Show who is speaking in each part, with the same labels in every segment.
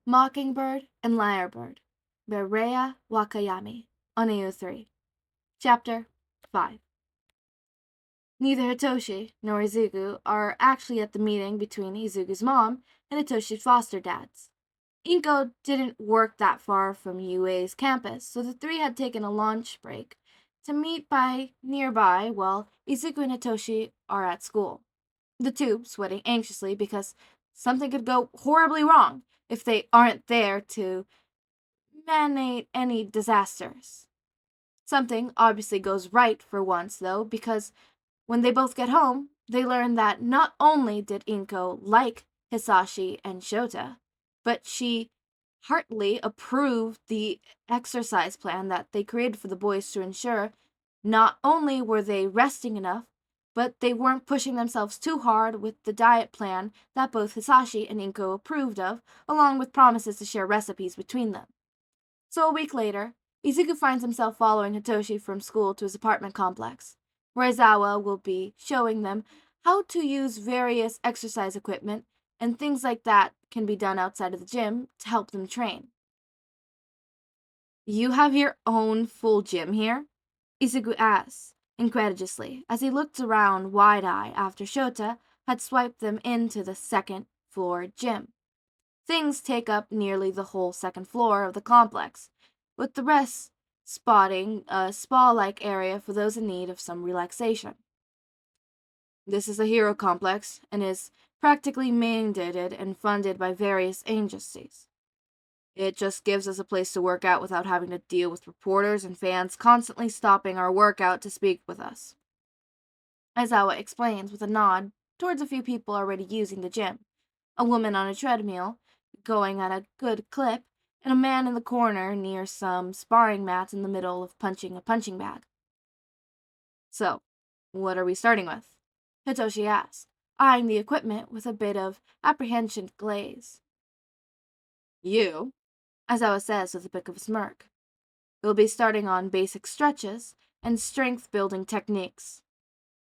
Speaker 1: Mockingbird and Liarbird by Rhea Wakayami on AO3. Chapter 5. Neither Hitoshi nor Izuku are actually at the meeting between Izuku's mom and Hitoshi's foster dads. Inko didn't work that far from UA's campus, so the three had taken a lunch break to meet by nearby while Izuku and Hitoshi are at school. The two sweating anxiously because something could go horribly wrong if they aren't there to manage any disasters. Something obviously goes right for once, though, because when they both get home, they learn that not only did Inko like Hisashi and Shota, but she heartily approved the exercise plan that they created for the boys to ensure not only were they resting enough, but they weren't pushing themselves too hard with the diet plan that both Hisashi and Inko approved of, along with promises to share recipes between them. So a week later, Izuku finds himself following Hitoshi from school to his apartment complex, where Aizawa will be showing them how to use various exercise equipment and things like that can be done outside of the gym to help them train. You have your own full gym here? Izuku asks, incredulously, as he looked around wide-eyed after Shota had swiped them into the second-floor gym. Things take up nearly the whole second floor of the complex, with the rest spotting a spa-like area for those in need of some relaxation. This is a hero complex and is practically mandated and funded by various agencies. It just gives us a place to work out without having to deal with reporters and fans constantly stopping our workout to speak with us. Aizawa explains with a nod towards a few people already using the gym, a woman on a treadmill going at a good clip, and a man in the corner near some sparring mats in the middle of punching a punching bag. So, what are we starting with? Hitoshi asked, eyeing the equipment with a bit of apprehension glaze. You, Aizawa says with a bit of a smirk. We'll be starting on basic stretches and strength-building techniques.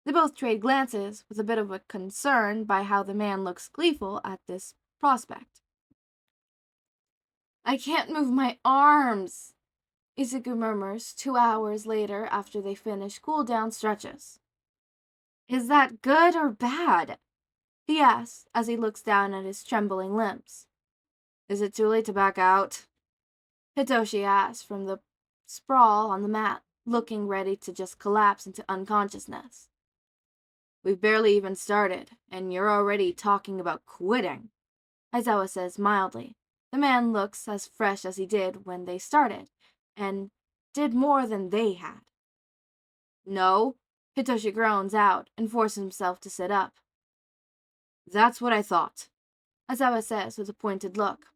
Speaker 1: They both trade glances, with a bit of a concern by how the man looks gleeful at this prospect. I can't move my arms, Izuku murmurs 2 hours later after they finish cool-down stretches. Is that good or bad? He asks as he looks down at his trembling limbs. Is it too late to back out? Hitoshi asks from the sprawl on the mat, looking ready to just collapse into unconsciousness. We've barely even started, and you're already talking about quitting, Aizawa says mildly. The man looks as fresh as he did when they started, and did more than they had. No, Hitoshi groans out and forces himself to sit up. That's what I thought, Aizawa says with a pointed look.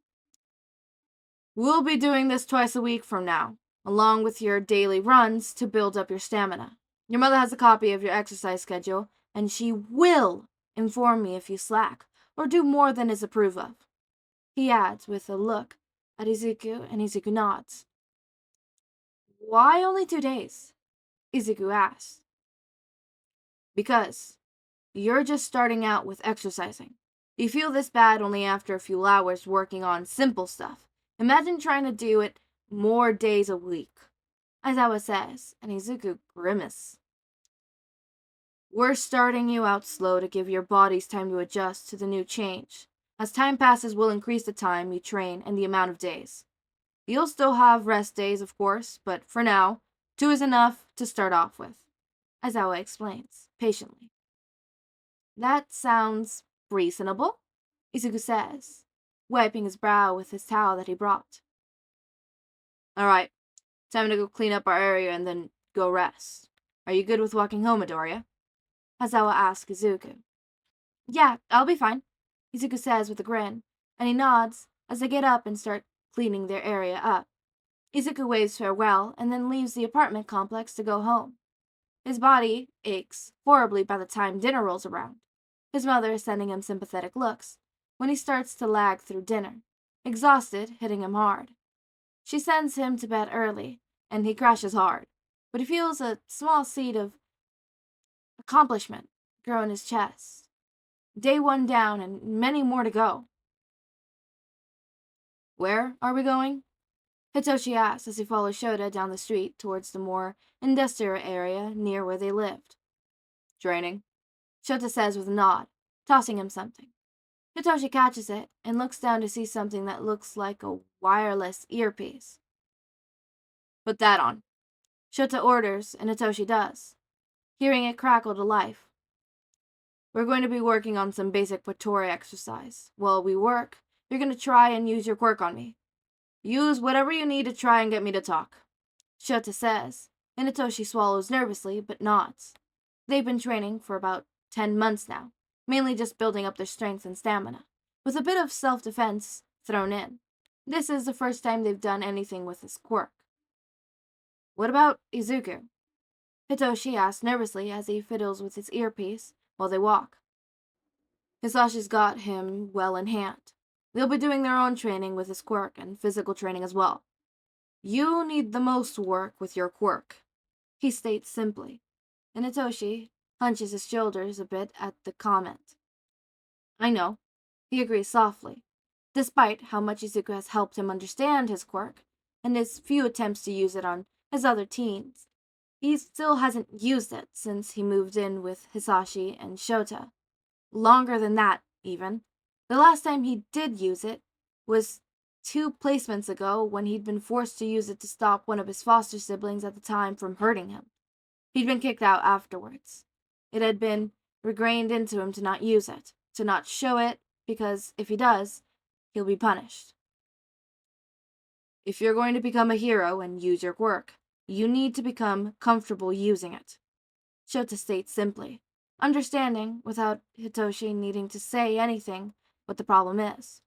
Speaker 1: We'll be doing this twice a week from now, along with your daily runs to build up your stamina. Your mother has a copy of your exercise schedule, and she will inform me if you slack or do more than is approved of. He adds with a look at Izuku, and Izuku nods. Why only 2 days? Izuku asks. Because you're just starting out with exercising. You feel this bad only after a few hours working on simple stuff. Imagine trying to do it more days a week, Aizawa says, and Izuku grimaces. We're starting you out slow to give your bodies time to adjust to the new change. As time passes, we'll increase the time you train and the amount of days. You'll still have rest days, of course, but for now, 2 is enough to start off with, Aizawa explains, patiently. That sounds reasonable, Izuku says, wiping his brow with his towel that he brought. Alright, time to go clean up our area and then go rest. Are you good with walking home, Midoriya? Aizawa asks Izuku. Yeah, I'll be fine, Izuku says with a grin, and he nods as they get up and start cleaning their area up. Izuku waves farewell and then leaves the apartment complex to go home. His body aches horribly by the time dinner rolls around. His mother is sending him sympathetic looks when he starts to lag through dinner, exhausted, hitting him hard. She sends him to bed early, and he crashes hard, but he feels a small seed of accomplishment grow in his chest. Day 1 down and many more to go. Where are we going? Hitoshi asks as he follows Shota down the street towards the more industrial area near where they lived. Training, Shota says with a nod, tossing him something. Hitoshi catches it and looks down to see something that looks like a wireless earpiece. Put that on. Shota orders, and Hitoshi does, hearing it crackle to life. We're going to be working on some basic Patori exercise. While we work, you're going to try and use your quirk on me. Use whatever you need to try and get me to talk. Shota says, and Hitoshi swallows nervously but nods. They've been training for about 10 months now, mainly just building up their strength and stamina, with a bit of self-defense thrown in. This is the first time they've done anything with his quirk. What about Izuku? Hitoshi asks nervously as he fiddles with his earpiece while they walk. Hisashi's got him well in hand. They'll be doing their own training with his quirk and physical training as well. You need the most work with your quirk, he states simply, and Hitoshi hunches his shoulders a bit at the comment. I know, he agrees softly, despite how much Izuku has helped him understand his quirk and his few attempts to use it on his other teens. He still hasn't used it since he moved in with Hisashi and Shota. Longer than that, even. The last time he did use it was 2 placements ago when he'd been forced to use it to stop one of his foster siblings at the time from hurting him. He'd been kicked out afterwards. It had been regrained into him to not use it, to not show it, because if he does, he'll be punished. If you're going to become a hero and use your quirk, you need to become comfortable using it, Shota states simply, understanding without Hitoshi needing to say anything what the problem is.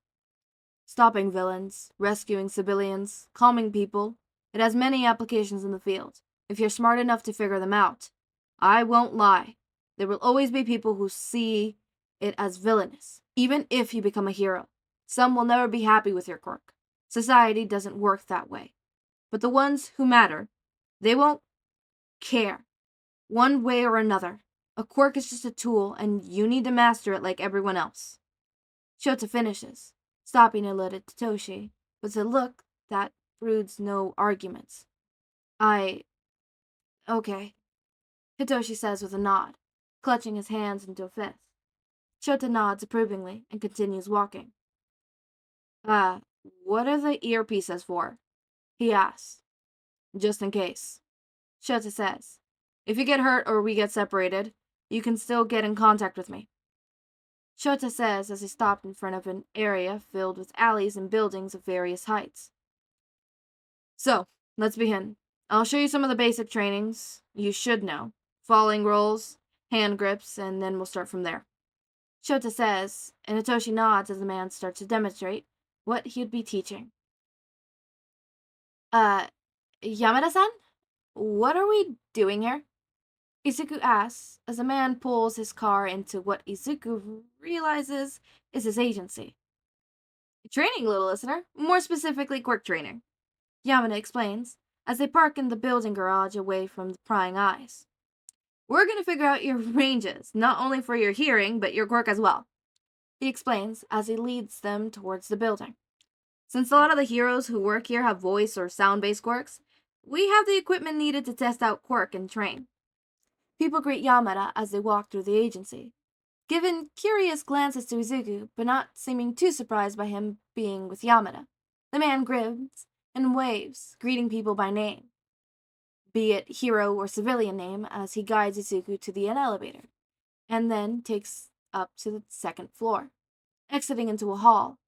Speaker 1: Stopping villains, rescuing civilians, calming people, it has many applications in the field, if you're smart enough to figure them out. I won't lie, there will always be people who see it as villainous, even if you become a hero. Some will never be happy with your quirk. Society doesn't work that way. But the ones who matter, they won't care, one way or another. A quirk is just a tool, and you need to master it like everyone else. Shota finishes, stopping to look at Hitoshi with a look that broods no arguments. Okay, Hitoshi says with a nod, clutching his hands into a fist. Shota nods approvingly and continues walking. What are the earpieces for? He asks. Just in case, Shota says. If you get hurt or we get separated, you can still get in contact with me. Shota says as he stopped in front of an area filled with alleys and buildings of various heights. So, let's begin. I'll show you some of the basic trainings you should know. Falling rolls, hand grips, and then we'll start from there. Shota says, and Hitoshi nods as the man starts to demonstrate what he'd be teaching. Yamada-san? What are we doing here? Izuku asks as a man pulls his car into what Izuku realizes is his agency. Training, little listener. More specifically, quirk training. Yamada explains as they park in the building garage away from the prying eyes. We're going to figure out your ranges, not only for your hearing, but your quirk as well. He explains as he leads them towards the building. Since a lot of the heroes who work here have voice or sound-based quirks, we have the equipment needed to test out quirk and train. People greet Yamada as they walk through the agency, giving curious glances to Izuku, but not seeming too surprised by him being with Yamada. The man grins and waves, greeting people by name, be it hero or civilian name, as he guides Izuku to the elevator, and then takes up to the 2nd floor, exiting into a hall.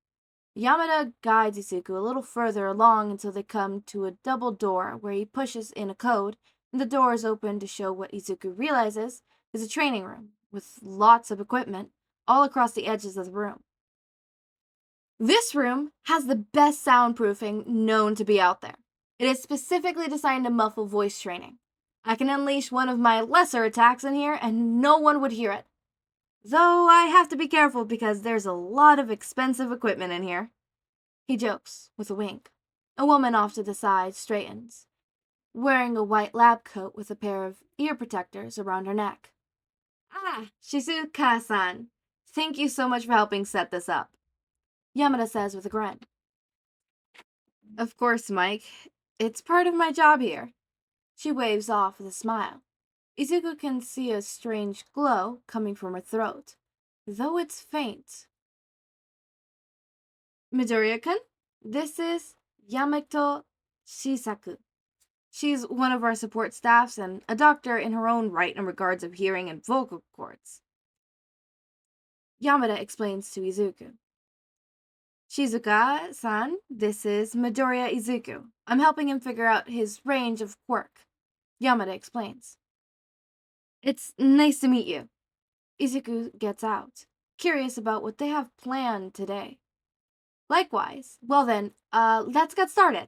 Speaker 1: Yamada guides Izuku a little further along until they come to a double door where he pushes in a code, and the door is open to show what Izuku realizes is a training room, with lots of equipment all across the edges of the room. This room has the best soundproofing known to be out there. It is specifically designed to muffle voice training. I can unleash one of my lesser attacks in here and no one would hear it. Though I have to be careful because there's a lot of expensive equipment in here. He jokes with a wink. A woman off to the side straightens, wearing a white lab coat with a pair of ear protectors around her neck. Shizuka-san, thank you so much for helping set this up, Yamada says with a grin. Of course, Mike. It's part of my job here. She waves off with a smile. Izuku can see a strange glow coming from her throat, though it's faint. Midoriya-kun, this is Yamato Shisaku. She's one of our support staffs and a doctor in her own right in regards of hearing and vocal cords. Yamada explains to Izuku. Shizuka-san, this is Midoriya Izuku. I'm helping him figure out his range of quirk. Yamada explains. It's nice to meet you. Izuku gets out, curious about what they have planned today. Likewise. Well then, let's get started.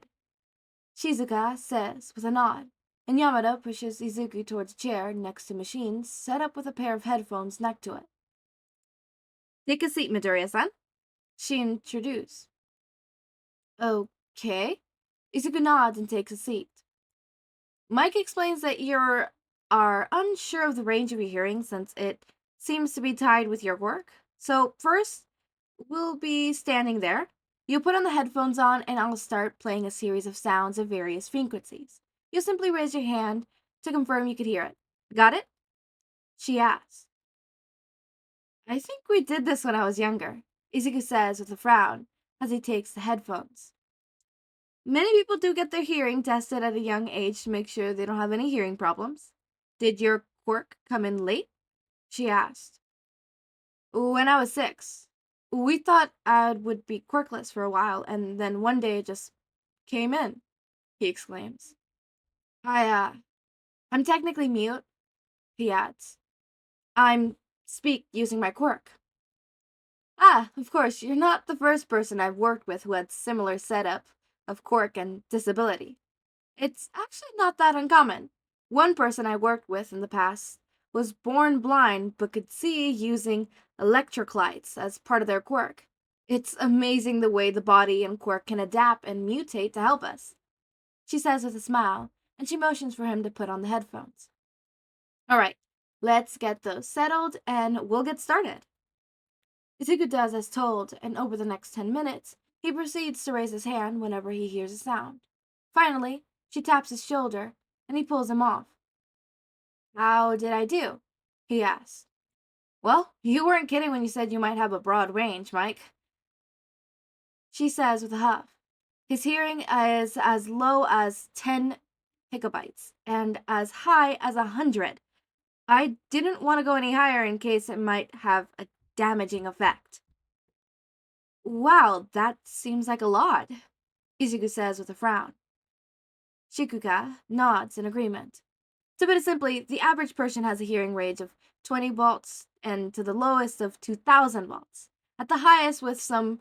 Speaker 1: Shizuka says with a nod, and Yamada pushes Izuku towards a chair next to machines set up with a pair of headphones next to it. Take a seat, Midoriya-san. She introduced. Okay. Izuku nods and takes a seat. Mike explains that you are unsure of the range of your hearing since it seems to be tied with your work. So first, we'll be standing there. You put on the headphones on and I'll start playing a series of sounds of various frequencies. You'll simply raise your hand to confirm you could hear it. Got it? She asks. I think we did this when I was younger, Izuku says with a frown as he takes the headphones. Many people do get their hearing tested at a young age to make sure they don't have any hearing problems. Did your quirk come in late? She asked. When I was 6. We thought I would be quirkless for a while, and then one day it just came in, he exclaims. I'm technically mute, he adds. I'm speak using my quirk. Ah, of course, you're not the first person I've worked with who had similar setup of quirk and disability. It's actually not that uncommon. One person I worked with in the past was born blind but could see using electric lights as part of their quirk. It's amazing the way the body and quirk can adapt and mutate to help us, she says with a smile, and she motions for him to put on the headphones. All right, let's get those settled and we'll get started. Izuku does as told, and over the next 10 minutes, he proceeds to raise his hand whenever he hears a sound. Finally, she taps his shoulder, and he pulls him off. How did I do? He asks. Well, you weren't kidding when you said you might have a broad range, Mike, she says with a huff. His hearing is as low as 10 gigabytes and as high as 100. I didn't want to go any higher in case it might have a damaging effect. Wow, that seems like a lot, Izuku says with a frown. Shikuka nods in agreement. To put it simply, the average person has a hearing range of 20 volts and to the lowest of 2000 volts. At the highest with some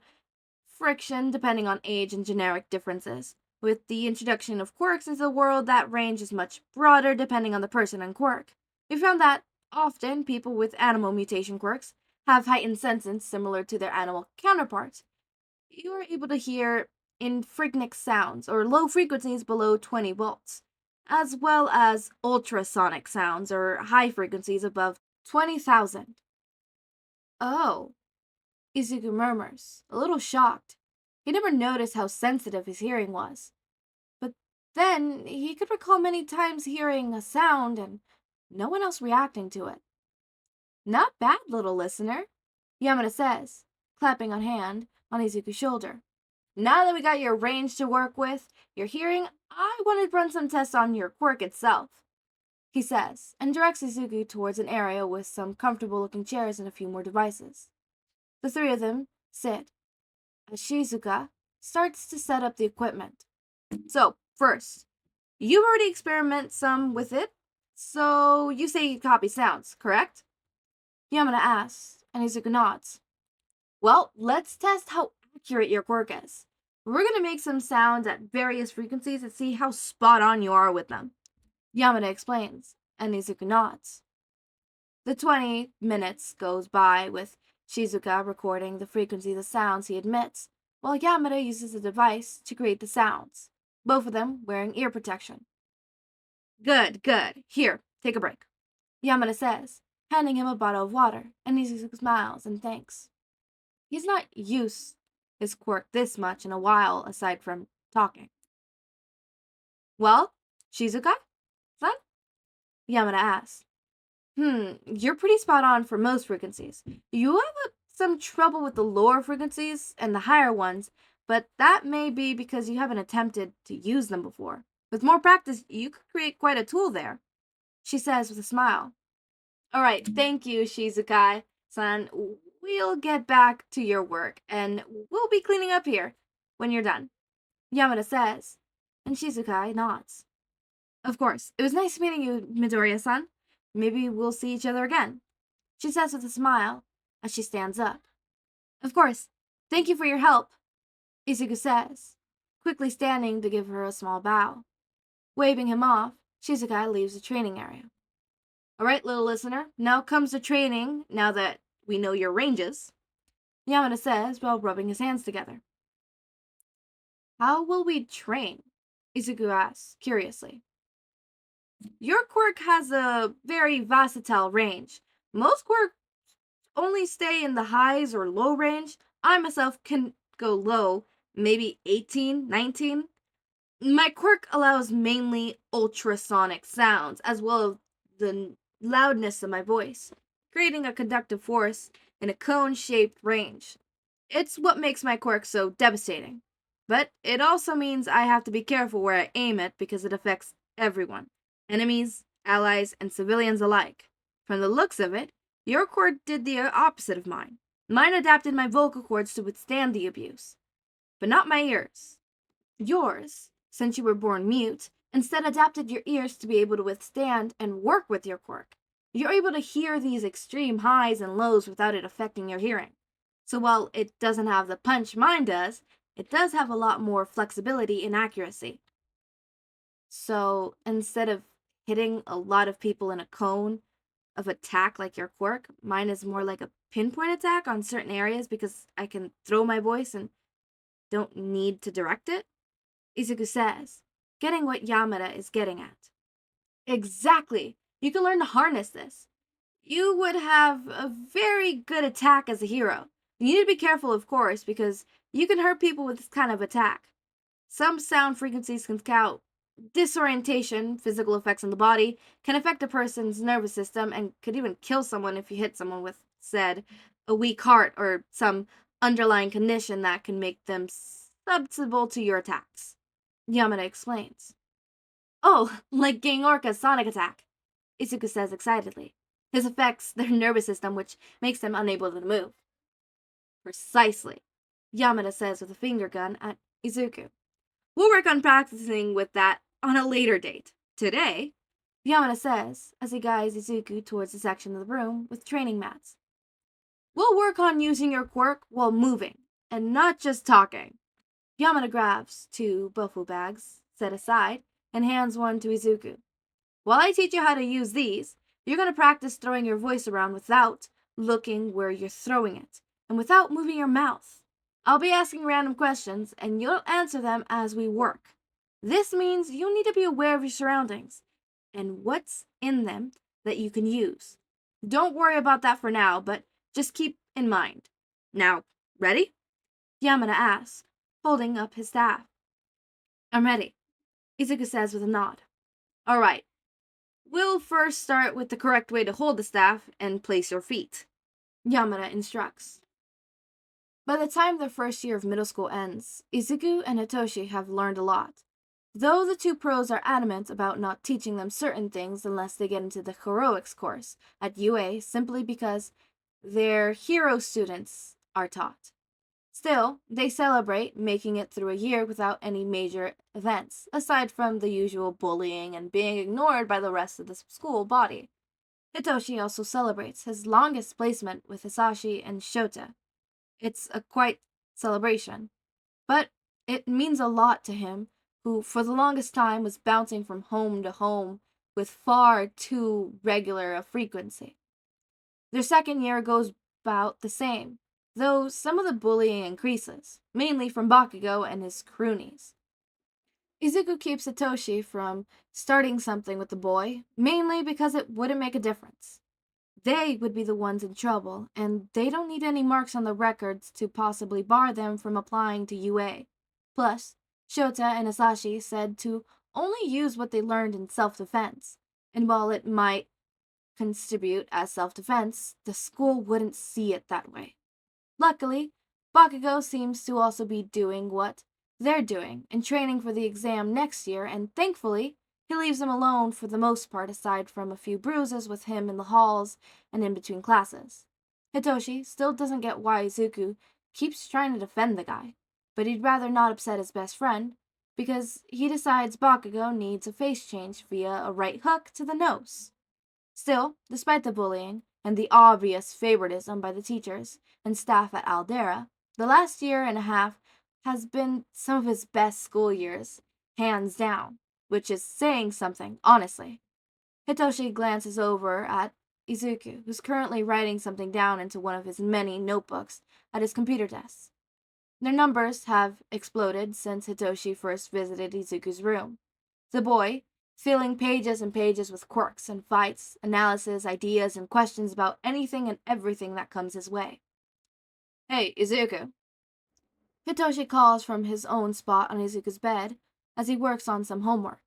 Speaker 1: friction depending on age and generic differences. With the introduction of quirks into the world, that range is much broader depending on the person and quirk. We found that often people with animal mutation quirks have heightened senses similar to their animal counterparts. You are able to hear infrequent sounds or low frequencies below 20 volts, as well as ultrasonic sounds or high frequencies above 20,000. Oh, Izuku murmurs, a little shocked. He never noticed how sensitive his hearing was. But then he could recall many times hearing a sound and no one else reacting to it. Not bad, little listener, Yamada says, clapping on hand on Izuku's shoulder. Now that we got your range to work with, your hearing, I wanted to run some tests on your quirk itself, he says, and directs Izuku towards an area with some comfortable-looking chairs and a few more devices. The three of them sit as Shizuka starts to set up the equipment. So, first, you've already experimented some with it, so you say you copy sounds, correct? Yamada asks, and Izuku nods. Well, let's test how accurate your quirk is. We're going to make some sounds at various frequencies and see how spot on you are with them, Yamada explains, and Izuku nods. The 20 minutes goes by with Shizuka recording the frequency of the sounds he emits, while Yamada uses a device to create the sounds, both of them wearing ear protection. Good, good. Here, take a break, Yamada says, handing him a bottle of water, and Izuku smiles and thanks. He's not used his quirk this much in a while aside from talking. Well, Shizuka-san? Yamada asked. You're pretty spot on for most frequencies. You have some trouble with the lower frequencies and the higher ones, but that may be because you haven't attempted to use them before. With more practice, you could create quite a tool there, she says with a smile. Alright, thank you, Shizukai-san. We'll get back to your work, and we'll be cleaning up here when you're done, Yamada says, and Shizukai nods. Of course, it was nice meeting you, Midoriya-san. Maybe we'll see each other again, she says with a smile as she stands up. Of course, thank you for your help, Izuku says, quickly standing to give her a small bow. Waving him off, Shizukai leaves the training area. Alright, little listener, now comes the training, now that we know your ranges, Yamada says while rubbing his hands together. How will we train? Izuku asks, curiously. Your quirk has a very versatile range. Most quirks only stay in the highs or low range. I myself can go low, maybe 18, 19. My quirk allows mainly ultrasonic sounds, as well as the loudness of my voice, creating a conductive force in a cone-shaped range. It's what makes my quirk so devastating. But it also means I have to be careful where I aim it because it affects everyone. Enemies, allies, and civilians alike. From the looks of it, your quirk did the opposite of mine. Mine adapted my vocal cords to withstand the abuse. But not my ears. Yours, since you were born mute, instead adapted your ears to be able to withstand and work with your quirk. You're able to hear these extreme highs and lows without it affecting your hearing. So while it doesn't have the punch mine does, it does have a lot more flexibility and accuracy. So instead of hitting a lot of people in a cone of attack like your quirk, mine is more like a pinpoint attack on certain areas because I can throw my voice and don't need to direct it, Izuku says, getting what Yamada is getting at. Exactly! You can learn to harness this. You would have a very good attack as a hero. You need to be careful, of course, because you can hurt people with this kind of attack. Some sound frequencies can scout disorientation, physical effects on the body, can affect a person's nervous system, and could even kill someone if you hit someone with, said, a weak heart or some underlying condition that can make them susceptible to your attacks, Yamada explains. Oh, like Orca's sonic attack, Izuku says excitedly. His affects their nervous system, which makes them unable to move. Precisely, Yamada says with a finger gun at Izuku. We'll work on practicing with that on a later date. Today, Yamada says as he guides Izuku towards the section of the room with training mats. We'll work on using your quirk while moving, and not just talking. Yamada grabs 2 buffalo bags, set aside, and hands one to Izuku. While I teach you how to use these, you're going to practice throwing your voice around without looking where you're throwing it, and without moving your mouth. I'll be asking random questions, and you'll answer them as we work. This means you need to be aware of your surroundings, and what's in them that you can use. Don't worry about that for now, but just keep in mind. Now, ready? Yamada asks, holding up his staff. I'm ready, Izuku says with a nod. Alright, we'll first start with the correct way to hold the staff and place your feet, Yamada instructs. By the time their first year of middle school ends, Izuku and Hitoshi have learned a lot. Though the 2 pros are adamant about not teaching them certain things unless they get into the heroics course at UA simply because their hero students are taught. Still, they celebrate making it through a year without any major events, aside from the usual bullying and being ignored by the rest of the school body. Hitoshi also celebrates his longest placement with Hisashi and Shota. It's a quite celebration, but it means a lot to him, who for the longest time was bouncing from home to home with far too regular a frequency. Their second year goes about the same, though some of the bullying increases, mainly from Bakugo and his cronies. Izuku keeps Hitoshi from starting something with the boy, mainly because it wouldn't make a difference. They would be the ones in trouble, and they don't need any marks on the records to possibly bar them from applying to UA. Plus, Shota and Asashi said to only use what they learned in self-defense, and while it might contribute as self-defense, the school wouldn't see it that way. Luckily, Bakugo seems to also be doing what they're doing and training for the exam next year, and thankfully, he leaves them alone for the most part aside from a few bruises with him in the halls and in between classes. Hitoshi still doesn't get why Izuku keeps trying to defend the guy, but he'd rather not upset his best friend because he decides Bakugo needs a face change via a right hook to the nose. Still, despite the bullying and the obvious favoritism by the teachers and staff at Aldera, the last year and a half has been some of his best school years, hands down, which is saying something, honestly. Hitoshi glances over at Izuku, who's currently writing something down into one of his many notebooks at his computer desk. Their numbers have exploded since Hitoshi first visited Izuku's room. The boy, filling pages and pages with quirks and fights, analysis, ideas, and questions about anything and everything that comes his way. Hey, Izuku. Hitoshi calls from his own spot on Izuku's bed as he works on some homework.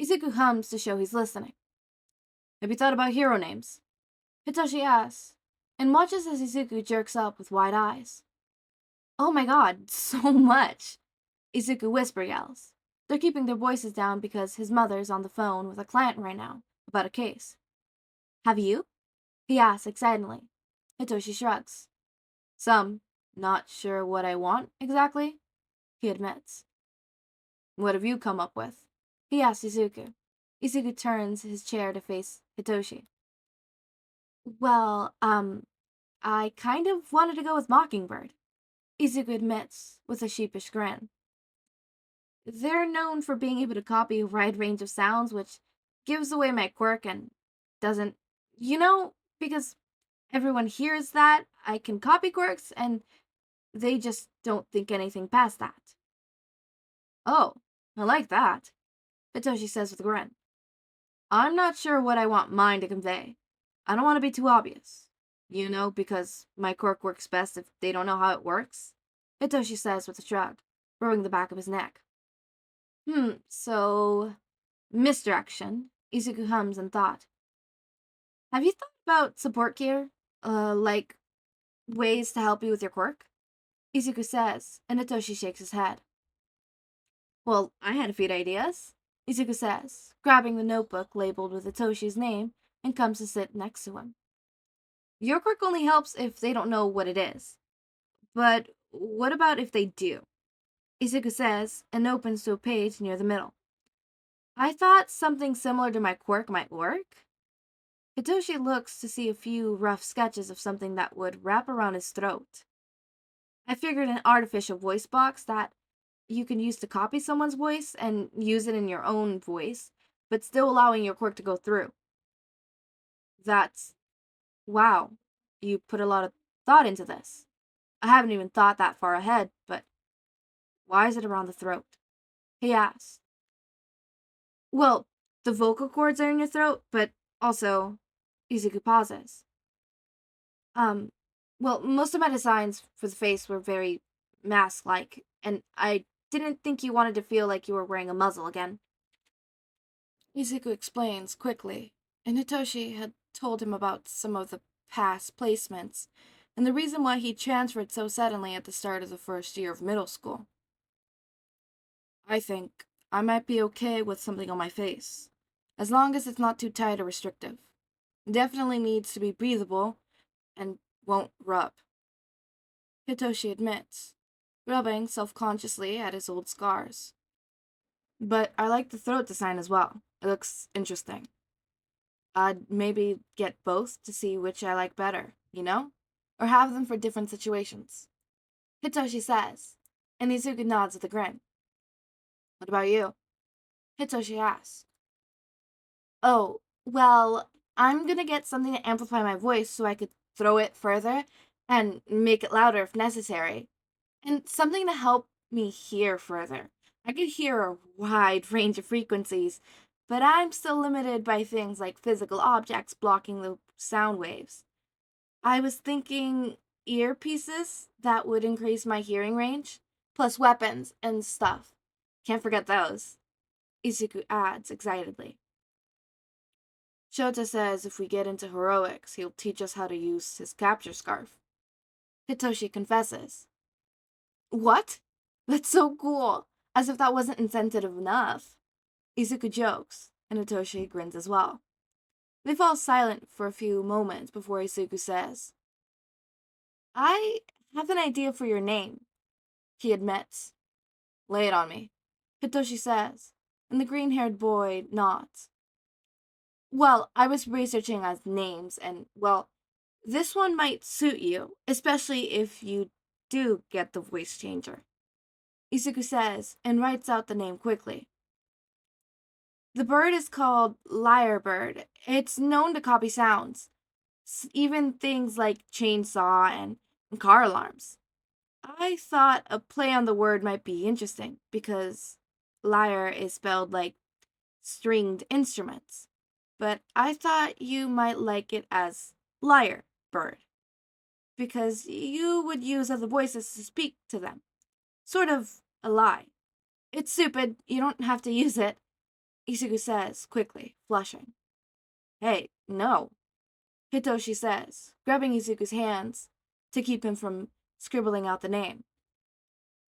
Speaker 1: Izuku hums to show he's listening. Have you thought about hero names? Hitoshi asks, and watches as Izuku jerks up with wide eyes. Oh my god, so much! Izuku whisper yells. They're keeping their voices down because his mother's on the phone with a client right now about a case. Have you? He asks excitedly. Hitoshi shrugs. Some. Not sure what I want exactly, he admits. What have you come up with? He asks Izuku. Izuku turns his chair to face Hitoshi. Well, I kind of wanted to go with Mockingbird, Izuku admits with a sheepish grin. They're known for being able to copy a wide range of sounds, which gives away my quirk and doesn't, because everyone hears that I can copy quirks and they just don't think anything past that. Oh, I like that, Hitoshi says with a grin. I'm not sure what I want mine to convey. I don't want to be too obvious. Because my quirk works best if they don't know how it works, Hitoshi says with a shrug, rubbing the back of his neck. So misdirection, Izuku hums in thought. Have you thought about support gear? Like ways to help you with your quirk? Izuku says, and Hitoshi shakes his head. Well, I had a few ideas, Izuku says, grabbing the notebook labeled with Hitoshi's name and comes to sit next to him. Your quirk only helps if they don't know what it is. But what about if they do? Izuku says, and opens to a page near the middle. I thought something similar to my quirk might work. Hitoshi looks to see a few rough sketches of something that would wrap around his throat. I figured an artificial voice box that you can use to copy someone's voice and use it in your own voice, but still allowing your quirk to go through. That's... wow, you put a lot of thought into this. I haven't even thought that far ahead, but why is it around the throat? He asks. Well, the vocal cords are in your throat, but also, Izuku pauses. Well, most of my designs for the face were very mask-like, and I didn't think you wanted to feel like you were wearing a muzzle again. Izuku explains quickly, and Hitoshi had told him about some of the past placements, and the reason why he transferred so suddenly at the start of the first year of middle school. I think I might be okay with something on my face, as long as it's not too tight or restrictive. It definitely needs to be breathable and won't rub. Hitoshi admits, rubbing self-consciously at his old scars. But I like the throat design as well. It looks interesting. I'd maybe get both to see which I like better, Or have them for different situations. Hitoshi says, and Izuku nods with a grin. What about you? Hitoshi asks. Oh, well, I'm gonna get something to amplify my voice so I could throw it further and make it louder if necessary. And something to help me hear further. I could hear a wide range of frequencies, but I'm still limited by things like physical objects blocking the sound waves. I was thinking earpieces that would increase my hearing range, plus weapons and stuff. Can't forget those, Izuku adds excitedly. Shota says if we get into heroics, he'll teach us how to use his capture scarf. Hitoshi confesses. What? That's so cool. As if that wasn't incentive enough. Izuku jokes, and Hitoshi grins as well. They fall silent for a few moments before Izuku says, I have an idea for your name, he admits. Lay it on me, Hitoshi says, and the green-haired boy nods. Well, I was researching as names, and, well, this one might suit you, especially if you do get the voice changer, Izuku says, and writes out the name quickly. The bird is called Liarbird. It's known to copy sounds, even things like chainsaw and car alarms. I thought a play on the word might be interesting, because lyre is spelled like stringed instruments. But I thought you might like it as Liarbird, because you would use other voices to speak to them. Sort of a lie. It's stupid, you don't have to use it, Izuku says, quickly, flushing. Hey, no, Hitoshi says, grabbing Izuku's hands to keep him from scribbling out the name.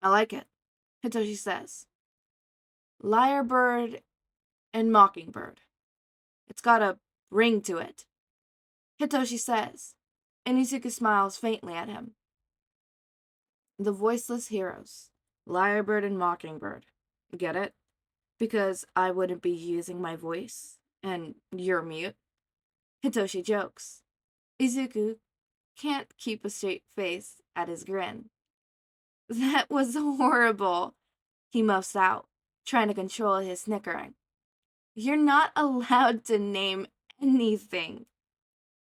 Speaker 1: I like it, Hitoshi says. Liarbird and Mockingbird. It's got a ring to it, Hitoshi says, and Izuku smiles faintly at him. The voiceless heroes, Liarbird and Mockingbird. Get it? Because I wouldn't be using my voice, and you're mute. Hitoshi jokes. Izuku can't keep a straight face at his grin. That was horrible, he muffs out, trying to control his snickering. You're not allowed to name anything,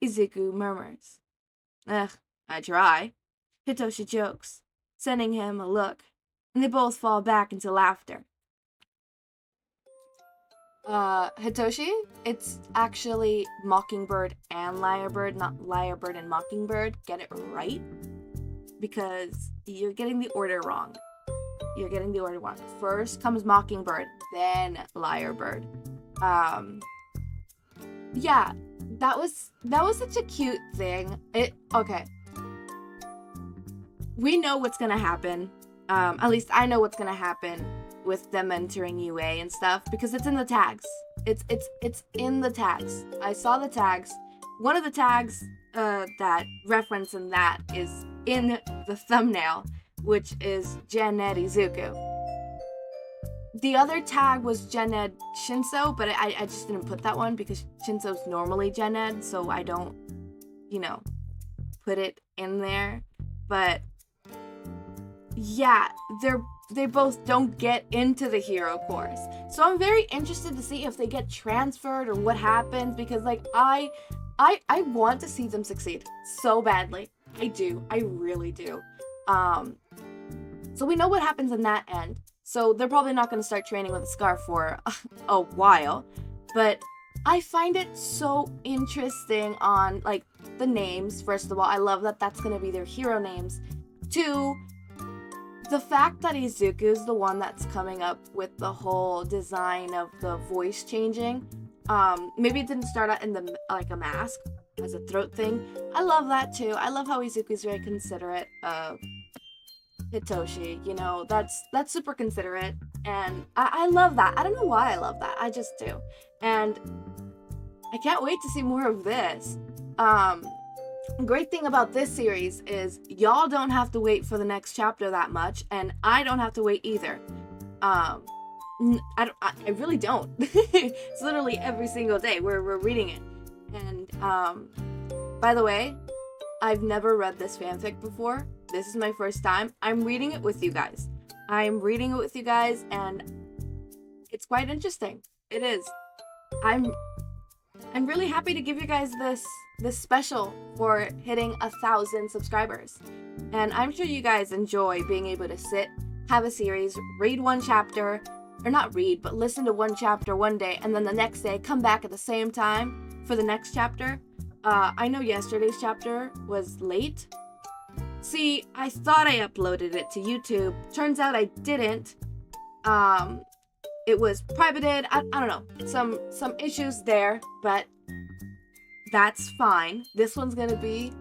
Speaker 1: Izuku murmurs. Ugh, I try, Hitoshi jokes, sending him a look, and they both fall back into laughter. Hitoshi, it's actually Mockingbird and Liarbird, not Liarbird and Mockingbird. Get it right? Because you're getting the order wrong. First comes Mockingbird, then Liarbird. Yeah, that was such a cute thing. Okay. We know what's gonna happen. At least I know what's gonna happen with them entering UA and stuff, because it's in the tags. It's in the tags. I saw the tags. One of the tags that reference in that is in the thumbnail, which is Gen-Ed Izuku. The other tag was Gen-Ed Shinso, but I just didn't put that one because Shinso's normally Gen-Ed, so I don't, put it in there. But yeah, they both don't get into the hero course. So I'm very interested to see if they get transferred or what happens, because I want to see them succeed so badly. I do. I really do. So we know what happens in that end. So they're probably not going to start training with a scarf for a while. But I find it so interesting on the names. First of all, I love that that's going to be their hero names. 2, the fact that Izuku's the one that's coming up with the whole design of the voice changing. Maybe it didn't start out in the a mask as a throat thing. I love that too. I love how Izuku's very considerate of Hitoshi. That's super considerate, and I love that. I don't know why I love that. I just do, and I can't wait to see more of this. Great thing about this series is y'all don't have to wait for the next chapter that much, and I don't have to wait either. I really don't. It's literally every single day we're reading it. And by the way, I've never read this fanfic before. This is my first time. I'm reading it with you guys, and it's quite interesting. It is. I'm really happy to give you guys this special for hitting 1,000 subscribers. And I'm sure you guys enjoy being able to sit, have a series, read one chapter, or not read, but listen to one chapter one day, and then the next day come back at the same time for the next chapter. I know yesterday's chapter was late. See, I thought I uploaded it to YouTube. Turns out I didn't. It was privated. I don't know. Some issues there, but that's fine. This one's gonna be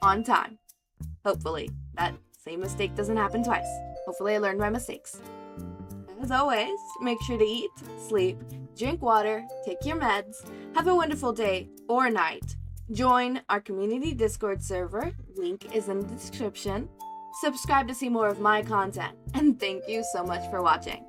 Speaker 1: on time. Hopefully. That same mistake doesn't happen twice. Hopefully I learned my mistakes. As always, make sure to eat, sleep, drink water, take your meds, have a wonderful day or night. Join our community Discord server, link is in the description. Subscribe to see more of my content, and thank you so much for watching.